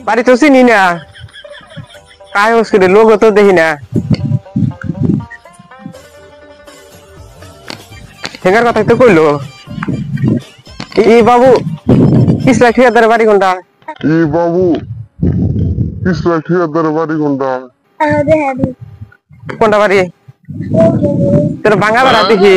বাড়ি তো চিনি না, কায় করে লোক তো দেখি না। হেগার কথাই তো কইলো। ই বাবু ইসলা ঠিকাদার বাড়ি কোনটা? কোনটা বাড়ি? তোর ভাঙা বাড়া দেখি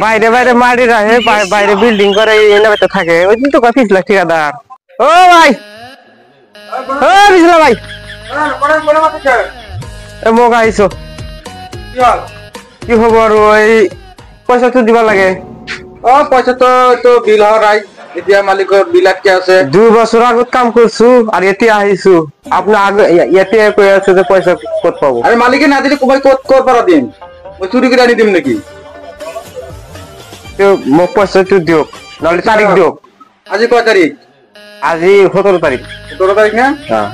বাইরে বাইরে মারি রাখে, বাইরে বিল্ডিং করে এনে থাকে। ওই দিন তো কথা ইসলা ঠিকাদার। ও ভাই, ও বিসলা ভাই, মগা আইসো। কি খবর? ওই পয়সা তো দিবা লাগে। পয়সা তো বিল হরাই এতিয়া মালিকৰ বিল আটকে আছে। 2 বছর আগত কাম করছু আর এতে আইছু, আপনি আগে এতে কই আছে যে পয়সা কত পাবো? আরে মালিকে না দিলে কই কত পারা দিন? ওই চুরি করে আনি দিম নাকি? তো মোক পয়সা তো দিও, নালে তারিখ দিও। আজি কয় তারিখ? আজি 17 তারিখ। 17 তারিখ না? হ্যাঁ,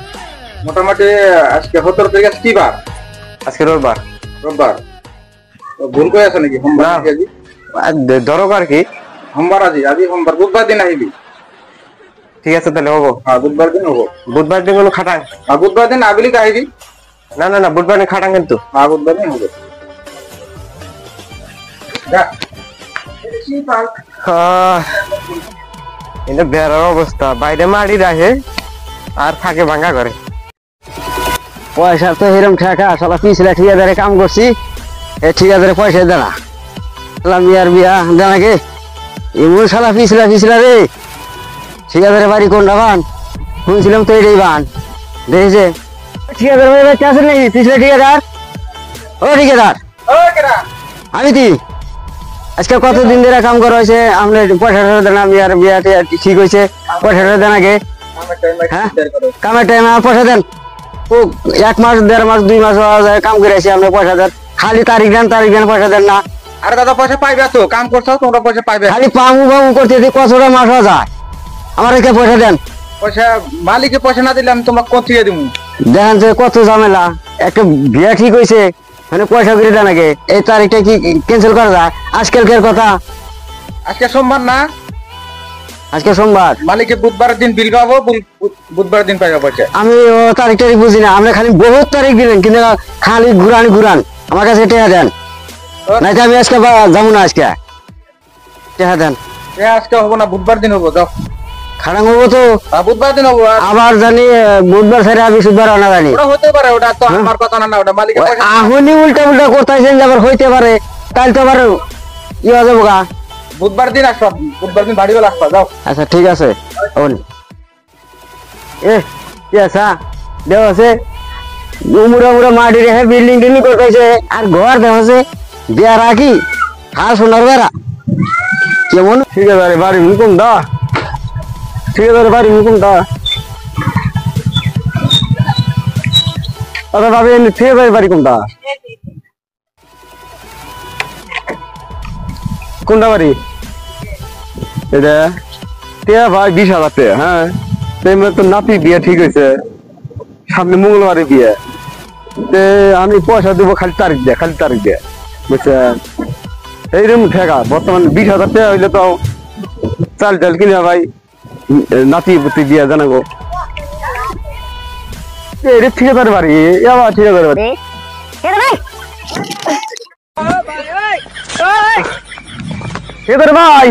মোটামুটি আজকে 17 তারিখ। আজকে কি বার? আজকে রবিবার। রোববার। ভুল কই আছে নাকি? সোমবার আজি দরকার কি? সোমবার আজি সোমবার। বুধবার দিন আহিবি। ঠিক আছে তাহলে হবো। হ্যাঁ, বুধবার দিন হবো। বুধবার দিন কোনো খাটাং? হ্যাঁ, বুধবার দিন আবিলি আহিবি। না না না, বুধবার দিন খাটাং কিন্তু। হ্যাঁ, বুধবার দিন হবে। এটা বেড়ার অবস্থা, বাইরে মারি রাখে আর থাকে ভাঙ্গা করে। পয়সা তো এরকম ঠেকা সালা পিছলা ঠিকাদারে কাম করছি, এ ঠিকাদারে পয়সা দেনা মিয়ার বিয়া দেনাকে এমন সালা পিছলা রে। ঠিকাদারের বাড়ি কোনটা বান? শুনছিলাম তো এটাই বান। দেখেছে ঠিকাদার বাড়ি আছে নাকি? পিছলা ঠিকাদার, ও ঠিকাদার আমি কি আজকে কতদিন ধরে কাম করা হয়েছে? আপনার পয়সা দেনা মিয়ার বিয়া ঠিক হয়েছে, পয়সা দেনাকে হ্যাঁ কামের টাইমে পয়সা দেন। ও 1 মাস 1.5 মাস 2 মাস কাম করে আসি, আপনি পয়সা দেন। খালি তারিখ দেন পয়সা দেন না। আরে দাদা পয়সা পাইবে তো, কাম করছো তোমরা পয়সা পাইবে। খালি পামু করতে কতটা মাস যায়, আমার একে পয়সা দেন। পয়সা মালিকে পয়সা না দিলে আমি তোমরা কত দিয়ে দিব? দেখেন যে কত ঝামেলা, একটা বিয়া ঠিক হয়েছে মানে পয়সা করে দেন আগে। এই তারিখটা কি ক্যান্সেল করা যায়? আজকালকার কথা। আজকে সোমবার না? আজকে সোমবার। মালিকে বুধবার দিন বিল পাবো, বুধবার দিন পাইবা পয়সা। আমি ও তারিখ টারিখ বুঝি না, আপনি খালি বহুত তারিখ দিলেন কিন্তু খালি ঘুরান আমার কাছে টেহা দেন, নাই আমি আজকে যাবো না। আজকে টেহা দেন। আজকে হবো না, বুধবার দিন হবো। যাও খারাপ হবো তো বুধবার দিন হবো। আবার জানি বুধবার ছেড়ে আমি সুধবার না জানি। ওটা হতে পারে, ওটা তো আমার কথা না, ওটা মালিকের পয়সা। আহুনি উল্টা করতেছেন যে আবার হইতে পারে, তাই তো আবার ই হয়ে যাবো গা। বুধবার দিন আসবা, বুধবার দিন বাড়ি বেলা আসবা। যাও আচ্ছা ঠিক আছে। এ কি আছে দেও আছে উমুরা মাটি রেখে বিল্ডিং টিল্ডিং করতেছে আর ঘর দেওয়া বিয়া রাখি আর সোনার বেড়া কেমন। ঠিক আছে বাড়ি মুকুম দা, ঠিক আছে বাড়ি মুকুম দা। আচ্ছা ভাবি ঠিক আছে বাড়ি কোনটা? কোনটা বাড়ি এটা? টিয়া ভাই 20,000 টাকা। হ্যাঁ, তো নাতি বিয়ে ঠিক হয়েছে, সামনে মঙ্গলবারে বিয়ে। আমি পয়সা দেবো, খালি তারিখ দিয়ে বুঝছেন? এইরকম ঠেকা বর্তমানে 20,000 টাকা হইলে তো চাল কিনে ভাই নাতি পুতি বিয়ে জানাবো। এটা ঠিকাদার বাড়ি, আবার ঠিকাদার বাড়ি। ঠিকাদার ভাই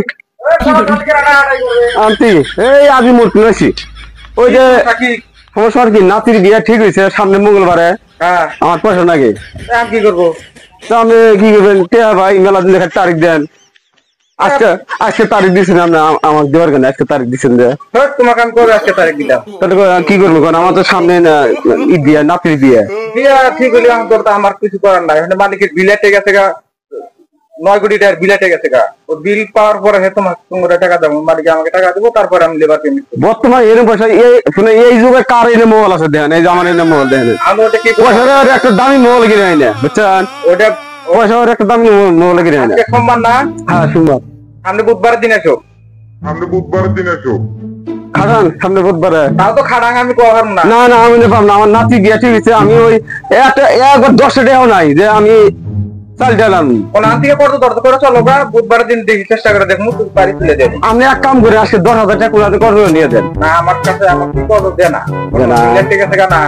আন্টি এই আজি মোর কিনেছি। ওই যে সমস্যা কি, নাতির বিয়ে ঠিক হয়েছে সামনে মঙ্গলবারে। আমার পয়সা নাকি কি করবো? আমি কি করবেন টিয়া ভাই? মেলা দিন দেখার তারিখ দেন। আজকে তারিখ দিচ্ছেন আপনি আমার দেওয়ার কেন? আজকে তারিখ দিচ্ছেন যে তোমাকে আমি করে আজকে তারিখ দিলাম। তাহলে কি করবো? কারণ আমার তো সামনে ঈদ বিয়ে, নাতির বিয়ে। বিয়া ঠিক হলে আমার কিছু করার নাই। মালিকের বিলেটে গেছে গা 9 কোটি টাকার বিলেটে গেছে গা। ও বিল পাওয়ার পরে তোমার টাকা দেবো, মালিক আমাকে টাকা দেবো, তারপরে আমি লেবার পেমেন্ট করবো। বর্তমানে এরকম পয়সা এই যুগে কার এনে মোবাইল আছে দেখেন? এই যে আমার এনে মোবাইল দেখেন। আমি ওটা কি পয়সার একটা দামি মোবাইল কিনে আইনে বুঝছেন? ওটা পয়সার একটা দামি মোবাইল কিনে আইনে। সোমবার না? হ্যাঁ সোমবার। সামনে বুধবারের দিন এসো। খাটান সামনে বুধবারে। তাও তো খাটাং আমি কভার না। না না আমি পাব না, আমার নাতি বিয়ে ঠিক হয়েছে। আমি ওই একবার 10 টাকাও নাই যে আমি চাল ডালাম কোন থেকে কত দরদ করে চলো গা, বুধবার দিন দেখি চেষ্টা করে দেখবো তুই বাড়ি তুলে দেবো। আপনি এক কাম করে আজকে 10,000 টাকা কোলাতে কত নিয়ে দেন। না আমার কাছে আমার কি কত দে না, ঠিক আছে না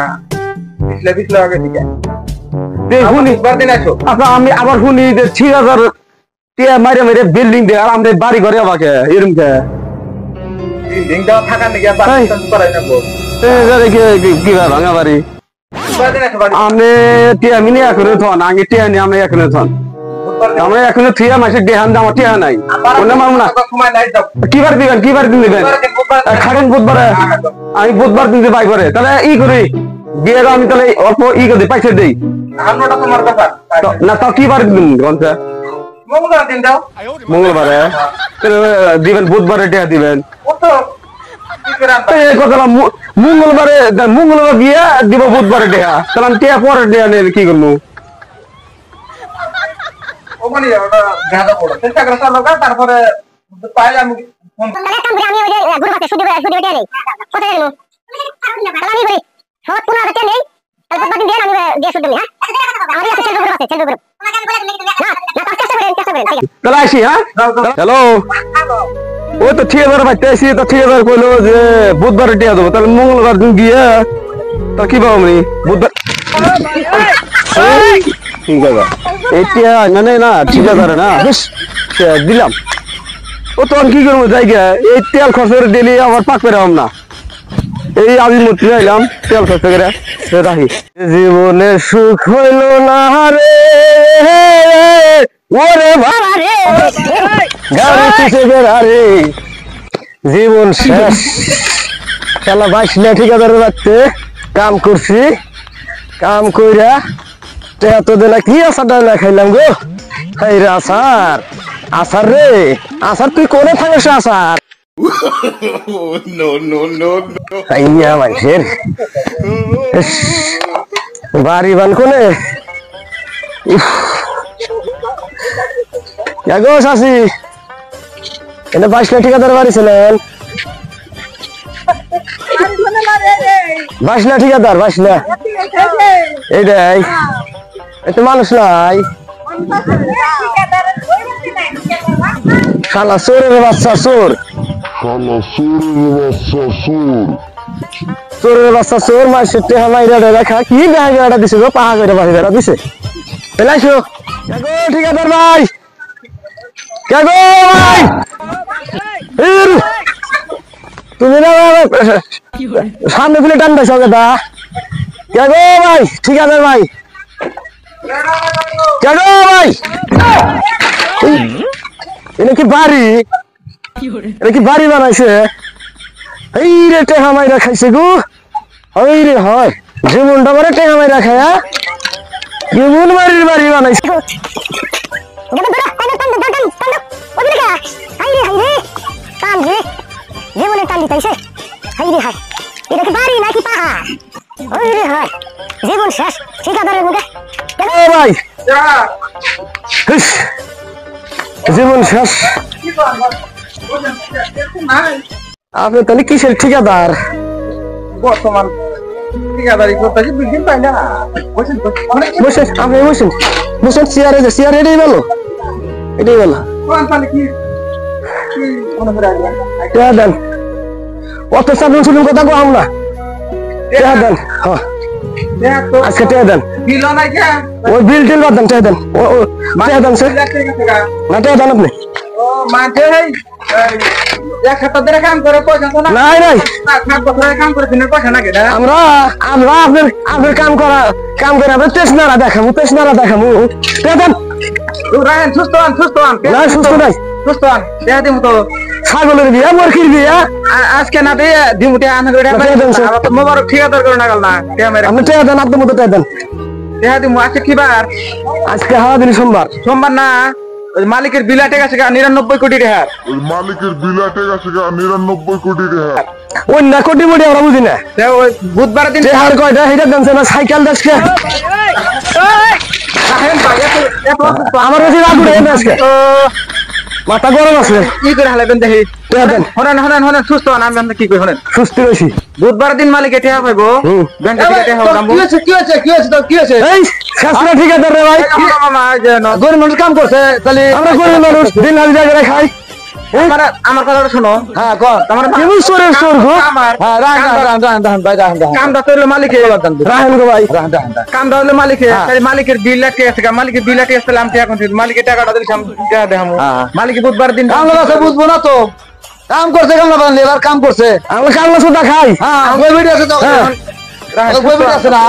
পিছলে আগে ঠিক আছে। দেখুন বুধবার দিন আসো। আপনার আমি আবার শুনি যে 6,000 টাকা মাইরে মাইরে বিল্ডিং দেয় আর আমাদের বাড়ি ঘরে আমাকে এরকম কে বিল্ডিং দেওয়া থাকা নাকি বাড়ি করাই নেবো। কি ভাঙা বাড়ি বুধবার দিন আসো বাড়ি। আমি টিয়া মিনি এখনো থন আগে টিয়া নি আমরা এখনো থন বুধবার দিন আমরা এখনো থিয়া মাসে দেহান দাম টিয়া নাই ওনা মারব না। সময় নাই যাও। কিবার দিন দিবেন খাটেন বুধবারে আমি বুধবার দিন বাই করে তাহলে ই করি বিয়ে আমি তাহলে অল্প ই করে পয়সা দেই আমরা তোমার কথা না তাও কিবার দিন গন্থা মঙ্গলবার দিন দাও। মঙ্গলবারে দিবেন বুধবারে টিয়া দিবেন কত কি করে আনবা? এই কথা মঙ্গলবার বিয়ে দিব বুধবারে টিয়া তাহলে আমি টিয়া পরে টিয়া নেবে কি করবো ও মানে ওটা গাদা পড়ো চেষ্টা করে চলো গা, তারপরে পাইলে আমি ফোন তাহলে এক কাম করি, আমি ওই যে গ্রুপ আছে শুধু দেয়া নেই কত গেল তাহলে আমি করি সব 15,000 টাকা নেই তাহলে প্রতিদিন দিয়ে আমি দিয়ে শুধু হ্যাঁ আমার কাছে সেলফ গ্রুপ আছে সেলফ গ্রুপ না চেষ্টা করেন ঠিক আছে। তাহলে আসি হ্যাঁ হ্যালো ওই তো 6,000 পাইতে আসি তো 6,000 কইলো যে বুধবারে টিয়া দেবো তাহলে মঙ্গলবার দিন গিয়ে তা কি পাবো আমি বুধবার ঠিক আছে এইটা মানে না 6,000 না বেশ দিলাম ও তো কি করবো জায়গা এই তেল খরচ করে দিলি আবার পাক পেরাম না এই আমি মূর্তি আইলাম তেল খরচ করে রাখি জীবনে সুখ হইল না রে ওরে বাবা রে গাড়ি পিছে বেড়ারে জীবন শেষ খেলা 22 লাখ ঠিকাদারের বাড়তে কাম করছি কাম কইরা এত দিন কি আসার ডালা খাইলাম গো এই রে আসার আসার রে আসার তুই কোনে থাকিস আসার আইয়া মানুষের বাড়ি বান কোনে গো শাসি এটা 22 লাখ ঠিকাদার বাড়ি ছিলেন 22 লাখ ঠিকাদার 22 লাখ এইটাই এত মানুষ নাই শালা চোরের বাচ্চা চোর চোরের বাচ্চা চোর মাসের টেহা মাইরা দেখা কি বেড়া দিছে গো পাহা করে বাড়ি বেড়া দিছে পেলাইছো ঠিকাদার ভাই কে গো ভাই তুমি না সামনে ফেলে টানবে সঙ্গে দা কে গো ভাই ঠিকাদার ভাই কে গো ভাই এটা কি বাড়ি এটা কি বাড়ি বানাইছে এই রে টেহা মাইরা খাইছে গো ওই রে হয় জীবনটা মানে টেহা মাইরা খায়া জীবন বাড়ির বাড়ি বানাইছে জীবনের টান দিতেছে হাই রে হাই এটা কি বাড়ি নাকি পাহাড় ওই রে হাই জীবন শেষ ঠিকাদারের মুখে ও ভাই জীবন শেষ আপনি তাহলে কিসের ঠিকাদার বর্তমান ঠিকাদারি করতেছি বিল্ডিং পাই না বসেন বসেন আপনি বসেন বসেন চেয়ারে এটাই ভালো এটাই ভালো তাহলে কি মনে করে আসবেন টেহা দেন অত চাদন শুনুন কথা কো আমরা টেহা দেন হ্যাঁ দেখ তো আজকে টেহা দেন বিল নাই কে ওই বিল টিল বাদ দেন টেহা দেন ও টেহা দেন সে না টেহা দেন আপনি ও মাঝে এক হাতে ধরে কাম করে পয়সা তো না নাই নাই না বছরে কাম করে দিনের পয়সা না কেডা আমরা আপনার কাম করে আমরা তেসনারা দেখাবো টেহা দেন রায়ন সুস্থ হন না সুস্থ নাই সুস্থ হন দেয়া দিমু তো ছাগলের বিয়া মরখির বিয়া আজকে না দিয়ে দিমুতে আনা করে মোবারক ঠিকাদার করে নাগাল না দেয়া মেরে আপনি টেহা দেন আপনার মতো টেহা দেন দেয়া দিমু আজকে কি বার আজকে হাওয়া দিন সোমবার সোমবার না ওই মালিকের বিল আটে গেছে 99 কোটি টাকা ওই মালিকের বিলাটে গেছে 99 কোটি টাকা ওই না কোটি মোটি আমরা বুঝি না ওই বুধবার দিন টেহার কয়টা হেটা দেন না সাইকেল দেখছে আমার কাছে রাগ উঠে আজকে মাথা গরম আছে কি করে হালাবেন দেখি টিয়া দেন হনেন সুস্থ হন আমি আপনার কি করি হনেন সুস্থ রয়েছি বুধবার দিন মালিক টিয়া পাইবো ব্যাংকে থেকে টিয়া কি হয়েছে কি হয়েছে এই শাস্ত্রা ঠিকাদার রে ভাই গরিব মানুষ কাম করছে তাহলে আমরা গরিব মানুষ দিন হাজিরা করে খাই আমার কথাটা শোনো হ্যাঁ কর আমার কি চোরের চোর গো হ্যাঁ রান ভাই রান কামটা তো হলো মালিকের রাহেন গো ভাই কামটা হলো মালিকের তাই মালিকের 2 লাখ টাকা আছে মালিকের 2 লাখ টাকা আছে আমি এখন মালিকের টাকাটা দিলাম টাকা দেখামু মালিকের বুধবার দিন কামলা আছে বুঝবো না তো কাম করছে কামলা বান লেবার কাম করছে আমরা কামলা সুদা খাই হ্যাঁ ওই ভিডিও আছে তো ওই ভিডিও আছে না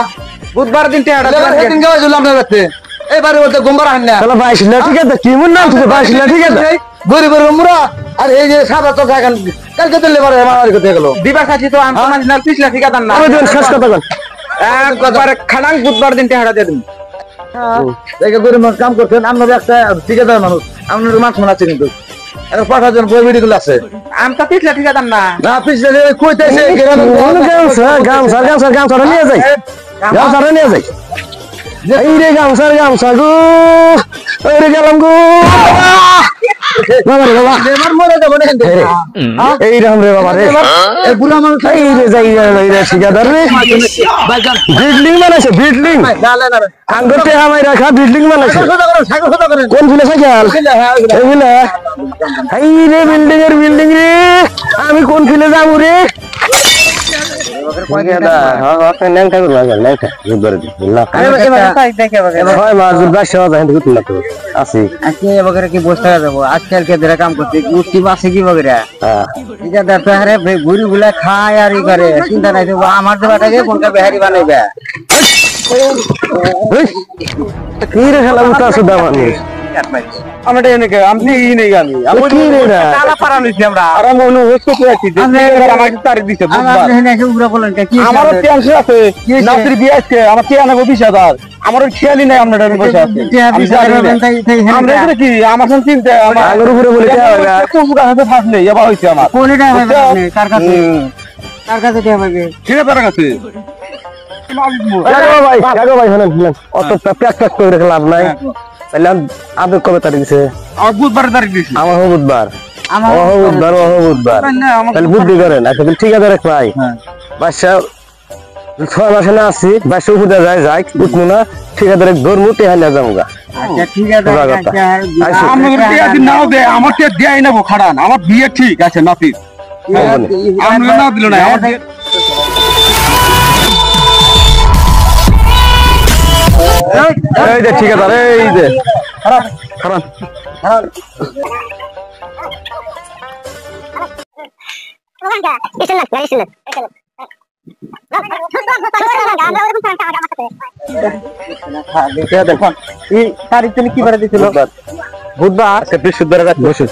বুধবার দিন টাকাটা লেবার হেডিং গাওয়া জুল আপনার কাছে এবারে বলতে গোমবার আন না তাহলে 22 লাখ ঠিক আছে কি মন নাম তুই 22 লাখ ঠিক আছে গরিব মুরা আর এই যে সাদা তো এখন কালকে তো লেবার আমার করতে গেল দিবা খাচ্ছি তো আমি তোমার না 30 লাখ টাকা দান না আমি দিন শেষ কথা বল একবার খানাং বুধবার দিন টাকাটা দিয়ে দিন দেখে গরিব মানুষ কাম করছেন আপনার একটা ঠিকাদার মানুষ আপনার মাছ মনে আছে কিন্তু একটা 5000 বই ভিডিও গুলো আছে আমি তো 30 লাখ টাকা দান না না পিছলে কইতেছে গামছা নিয়ে যাই গামছা নিয়ে যাই এই রে গামছা গো ওই রে গেলাম গো বাবা রে বাবা লেবার মরে যাবো না কিন্তু এই রাম রে বাবা রে এই বুড়া মানুষ এই রে যাই রে ঠিকাদার রে ভাইজান বিল্ডিং বানাইছে বিল্ডিং না আঙ্গুরতে আমায় রাখা বিল্ডিং বানাইছে সাইকেল কথা করেন কোন ফিলে সাইকেল এই ফিলে এই রে বিল্ডিং রে আমি কোন ফিলে যাবো রে আজকালকে কাম করছে উঠতি মাসে কি বগেরা ঘুরি গুলা খায় আর ই করে চিন্তা নাই আমার দেবাটাকে কোনটা বেহারি বানাইবে কি রে খেলা উঠা সুদা মানুষ আমরা এনেকে আপনি ই নেই আমি কি রে না তালা পারা নিছি আমরা আর আমি অনু হোস্ট করে আছি আমাকে তারিখ দিছে বুধবার আমারও টেনশন আছে নাতির বিয়ে আছে আমার কে আনাবো 20000 আমারও খেয়ালই নাই আপনার বসে আছে আমরা এখানে কি আমার সঙ্গে চিন্তা আমার আগের উপরে বলে কি হবে কুকুর হাতে ফাঁস নেই এবার হইছে আমার কোনটা হবে কার কাছে কি হবে ঠিক আছে তার কাছে জাগো ভাই শুনেন অত প্যাক করে রেখে লাভ নাই তাহলে আদর কবে তারিখ দিছে আর বুধবার তারিখ দিছি আমার বুধবার তাহলে বুদ্ধি করেন আচ্ছা ঠিক আছে রে ভাই বাদশা 6 মাসে না আছি বাদশা উপরে যাই উঠবো না ঠিক আছে ধর্ম টেহাইলা যাবো গা আচ্ছা ঠিক আছে আমার টিয়া দিন নাও দে আমার টিয়া দেয়াই নেবো খাড়ান আমার বিয়ে ঠিক আছে নাতির আমরা না দিল না আমার এই যে ঠিক আছে এই যে খারাপ তারিখ তুমি কি বারে দিছিল বুধবার বৃহস্পতিবার রাত বসে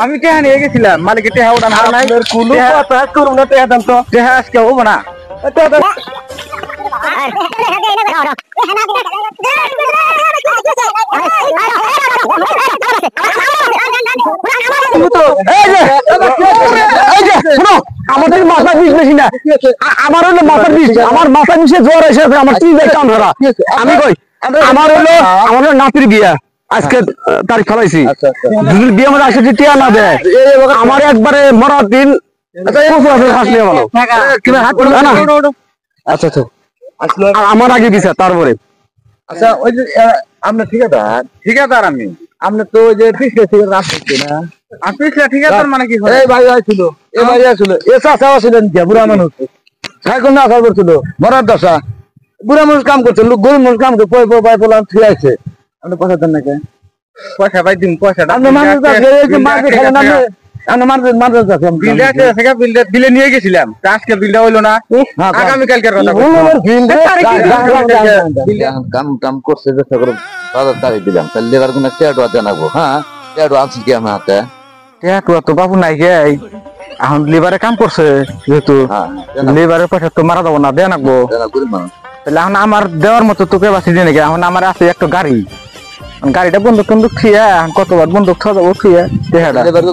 আমি টেহা নিয়ে গেছিলাম মালিক টেহা উঠান নাই কোনো কথা করুন না টেহা দাম তো টেহা আজকে হবো না আমাদের মাথা বিষ বেশি না আমার হলো মাথা বিষ আমার মাথা বিষে জ্বর এসে আমার 3 দিন কাম ধরা আমি কই আমার হলো নাতির বিয়া আজকে তারিখ ফলাইছি যদি বিয়ে আমার আসে টিয়া না দেয় আমার একবারে মরার দিন আচ্ছা আমার আগে দিছে তারপরে আচ্ছা ওই যে আমরা ঠিকাদার আমি আমরা তো ওই যে পিছলে থেকে রাত হচ্ছে না আর পিছলা ঠিকাদার মানে কি এই ভাই আসছিল এ চাষা আসলেন কে বুড়া মানুষ সাইকেল না আশা করছিল মরার দশা বুড়া মানুষ কাম করছে লোক গরিব মানুষ কাম করছে পাই পোলাম ঠিক আছে আপনি পয়সা দেন না কে পয়সা পাই দিন পয়সা আপনি মানুষ খেলেন আপনি বিলে নিয়ে গেছিলাম আজকে বিলটা হইলো না আগামী কালকের কথা কাম টাম করছে চেষ্টা করে 1000 তারিখ দিলাম তাহলে লেবার কোন টেয়াটো জানাবো হ্যাঁ টেয়াটো আছে কি আমার হাতে টেয়াটো তো বাবু নাই গে এখন লেবারে কাম করছে যেহেতু লেবারের পয়সা তো মারা যাবো না দেয়া নাকবো তাহলে এখন আমার দেওয়ার মতো তোকে বাঁচি দিয়ে নাকি এখন আমার আছে একটা গাড়িটা বন্দুক থিয়া কতবার বন্দুক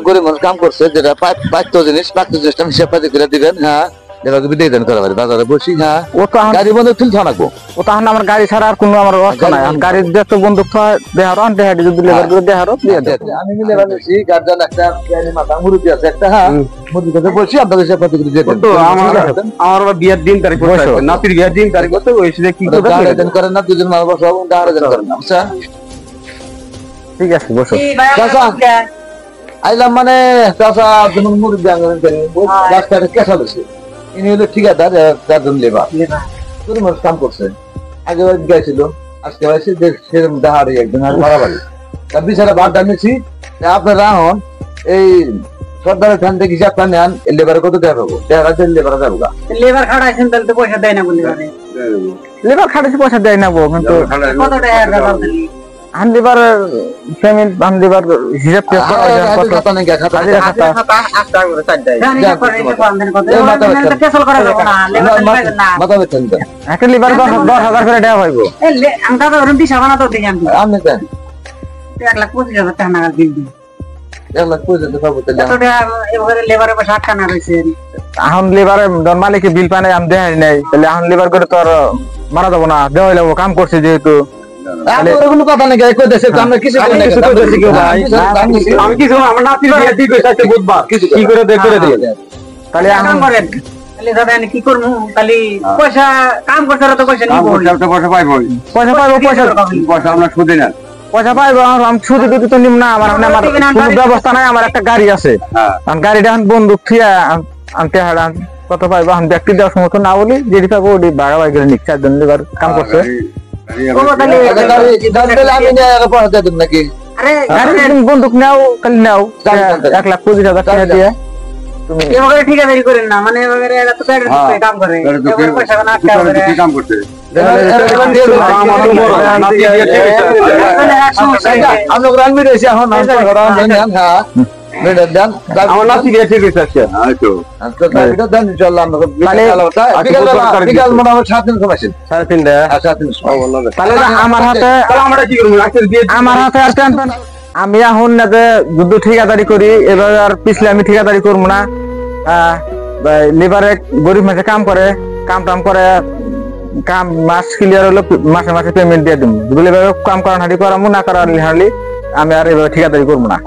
গরিব মানুষ কাম করছে যেটা পাঁচটো জিনিসটা হিসাব পাতি করে দিবেন হ্যাঁ লেবারকে বিদায় দেন করা পারি বাজারে বসি হ্যাঁ ও তো এখন গাড়ি বন্ধ তুলতে থাকবো ও তো এখন আমার গাড়ি ছাড়া আর কোনো আমার অবস্থা নাই এখন গাড়ির যত বন্দুক দেহারো দেহাটি যদি লেবার করে দেহারো দিয়ে দেবো আমি লেবার বসি গার্জন একটা মাথা মুরুবি আছে একটা হ্যাঁ মুরুবি কাছে বসি আপনাদের সাথে কত করে দিয়ে দেন তো আমার বিয়ের দিন তারিখ করতে হবে নাতির বিয়ের দিন তারিখ করতে ওই সাথে কি করবে গাড়ি দেন করেন না দুজন মাল বসো এবং গাড়ি দেন করেন না বুঝছেন ঠিক আছে বসো চাচা আইলাম মানে চাচা যখন মুরুবি আঙ্গন করেন রাস্তাটা কেসা লইছে ইনি হলো ঠিকাদার চারজন লেবার তোর মানুষ কাম করছে আগে গেছিল আজকে হয়েছে সেরকম দাহাড়ি একজন আর বাড়াবাড়ি তা বিচারা বাদ দামিয়েছি আপনারা এখন এই সর্দারের খান থেকে হিসাবটা নেন লেবারে কত দেওয়া পাবো দেখা যাচ্ছে লেবারে যাবো গা লেবার খাটাইছেন তাহলে তো পয়সা দেয় না বলে লেবার খাটাইছি পয়সা দেয় না বো কিন্তু কত টাকা ব্যাপার তাহলে আন লেবার পেমেন্ট আন লেবার হিসাব টেপ করা যায় কত খাতা নেই খাতা হাজিরা খাতা জানি না করে এটা পান দেন কত এটা ক্যান্সেল করা যাবে না লেবার দেন না মাথা বেতন দেন একটা লেবার 10,000 করে দেওয়া হইব আমি দাদা ওরম দিশা বানাতো দিই আমি আপনি দেন 1,25,000 টাকা নাগাদ দিন দিন 1,25,000 টাকা পাবো তাহলে এত টাকা এবারে লেবারের পয়সা আটকানা রয়েছে এখন লেবারে মালিকে বিল পানে আমি দেখাই নাই তাহলে এখন লেবার করে তো আর মারা যাবো না দেওয়া লাগবো কাম করছে যেহেতু আপনার কোনো কথা নেই কই দেশে আমরা কিছু করি না কিছু করতেছি কেউ ভাই আমি কিছু আমার নাতির বিয়ে ঠিক হয়েছে আজকে বুধবার কি করে দেখ করে দিয়ে তাহলে কাম এখন করেন তাহলে দাদা আমি কি করবো খালি পয়সা কাম করতে তো পয়সা নিব পয়সা পাইবো পয়সা পাইবো পয়সা আমরা সুদে নেন পয়সা পাইবো আমি ছুটি টুটি তো নিম না আমার আমার কোনো ব্যবস্থা নাই আমার একটা গাড়ি আছে কারণ গাড়িটা এখন বন্দুক থিয়া আনতে হারান কত পাইবো আমি ব্যক্তি দেওয়ার সমর্থ না বলি যেটি পাবো ওটি বাড়া বাড়ি করে নিচ্ছে একজন লেবার কাম করছে আমি নিয়ে পয়সা দিয়ে দেব নাকি আরে গাড়ি বন্দুক নাও খালি নাও 1,25,000 টাকা দিয়ে তুমি এবারে ঠিকাদারি করেন না মানে এবারে এরা তো কাম করে এবারে পয়সা না আটকা করে কাম করতে আমরা রানবি রয়েছি এখন আমার নাতি বিয়ে ঠিক হয়েছে আজকে দেন ইনশাল্লাহ বিকাল মোটামুটি 7:30 সময় আসেন 3:30 তাহলে আমার হাতে আমরা কি করবো আজকে বিয়ে আমার হাতে আর টেনশন আমি এখন না যে যুদ্ধ ঠিকাদারি করি এবার আর পিছলে আমি ঠিকাদারি করবো না লেবারে গরিব মাসে কাম করে কাম টাম করে কাম মাস ক্লিয়ার হলো মাসে মাসে পেমেন্ট দিয়ে দিব যদি লেবারে কাম করান হাঁটি করামো না করার হারলি আমি আর এবার ঠিকাদারি করবো না